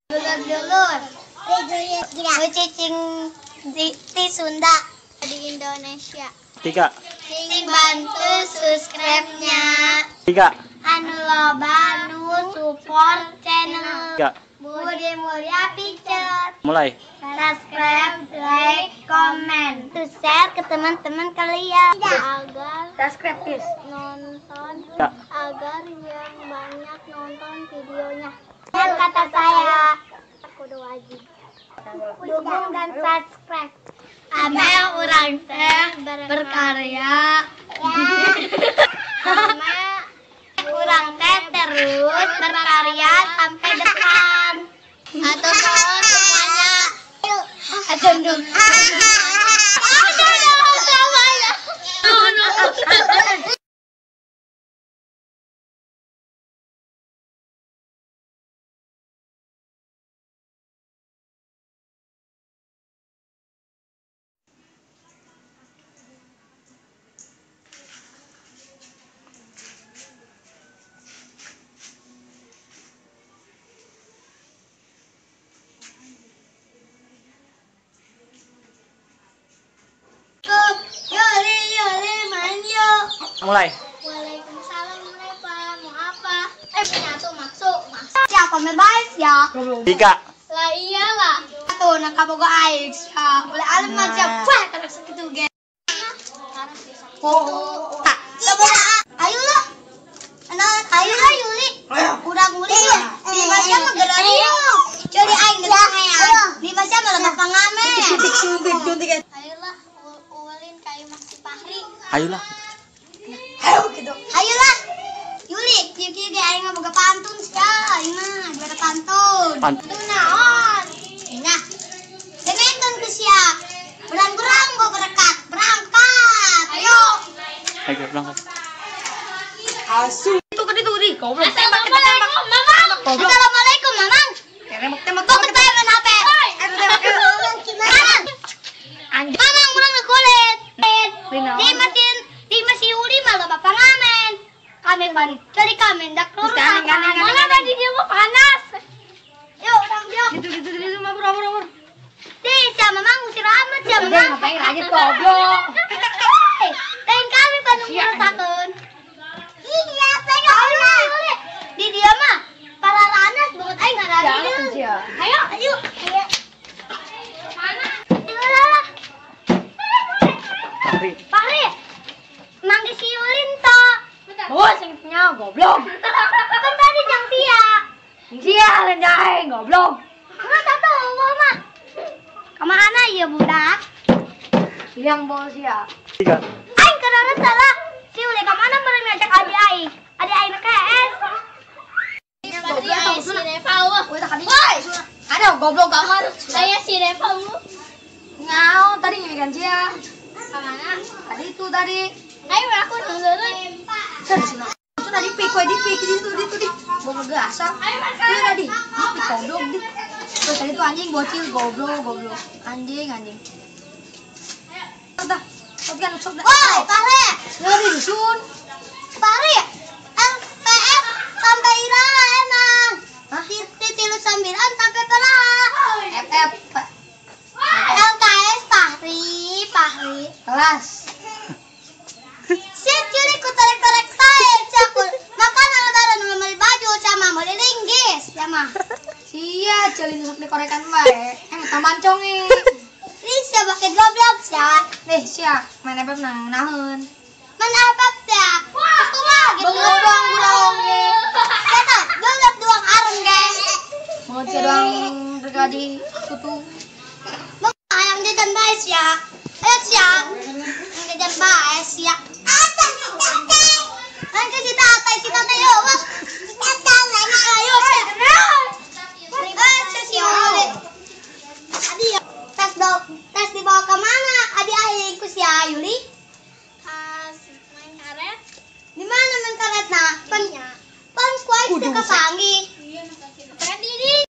Dulur-dulur. Cicing di Sunda di Indonesia. 3. Cing bantu subscribe-nya. 3. Anu loba nu support channel 3. Budi Mulya Picture. Mulai. Subscribe, like, comment, to share ke teman-teman kalian agar Subscribe please. nonton Ya. agar yang banyak nonton videonya. Dan kata saya kudu wajib dukung dan subscribe. Abel urang teh berkarya. Ame urang teh terus berkarya sampai depan. Atau semuanya. Aduh. Yoli main yuk. Mulai. Waalaikumsalam, Pak. Mau apa? Menyatu masuk. Siapa bebas ya? 3. Lah iyalah. Tuh nak boga air ya. Boleh alim macam wah kalau segitu ge. Oh. Ayo lah. Ayo lah Yuli. Udah nguli ya. Di macam gerak yuk. Jadi aing gerak ya. Di macam malah pangamen. Ayolah, ulin kayu masih Fahri. Ayolah. Ayolah. Yuli, kieu ge aing mah boga pantun sia. Aing mah ada pantun. Pantun naon? Nah. Dementun ku sia. Berang-berang go berangkat. Ayo. Ayo berangkat. Asu. Itu kan itu di goblok. Assalamualaikum, Mamang. Assalamualaikum, Mamang. Tembak. Kok ketelan HP? Anjing. Mamang urang ngekulit. Di masih uli malah bapak ngamen. Kami pan, jadi kami ndak keluar. Mana tadi dia mau panas. Yuk, yuk. Gitu mah bro. Di, sama Mamang usir amat ya, Udah Mamang. ngapain aja goblok. Lain kami pan ngurusakeun. Iya, pegang. Di dia mah para ranas banget aing ngarani deui. Ayo. Mana? Lah. Fahri, mangga si Ulin toh. Oh, sing punya goblok. Kan tadi jang tia. Sia lenjai goblok. Masa tahu mah. Kemana ya budak? Yang bol sia. 3. Aing karena salah. Si Ulin kemana meureun ngajak adik aing? Adik aing na KS. Goblok Si Reva wah. Ada goblok banget. Saya si Reva lu. Ngau tadi ngegan sia. Kemana? Tadi itu tadi. Ayo aku nungguin. Itu tadi pik di di. Bawa gasak. Iya tadi. Pik goblok di. Terus tadi itu anjing bocil goblok. Anjing. Udah. Oke, sok dah. Woi, Fahri. Ngeri dusun. Fahri. LPF sampai iraha emang. Hah? Tilu 9 sampai peraha. FF. LKS Fahri. Kelas. Si curi ku tarik-tarik saya cakul. Makanan lebaran membeli baju sama beli linggis sama. Sia celin sok dikorekan bae. Taman conge. Lisa pakai goblok sia. Sia, main apa naheun. Mana apa sia? Aku mah gitu. Bengong. Kata, goblok doang arem ge. Mau doang bergaji tutu. Mau ayam jajan bae sia. Ayo sia. Jajan bae sia. Kan ke si tata yo. Ayo sia. Si Uli. Adi ya. Tes dibawa ke mana? Adi aing ku sia Yuli. Main karet. Di mana main karet nah? Pan kuai teu kapanggih. Karet di.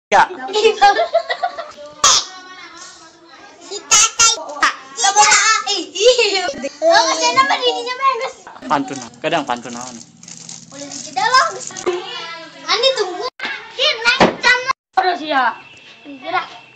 3. Si tata. Sabar iya. Oh, kasi naman dininya memes. Pantun. Kadang pantun naon. Boleh di dalam. Andi tunggu. sih ya. Gerak.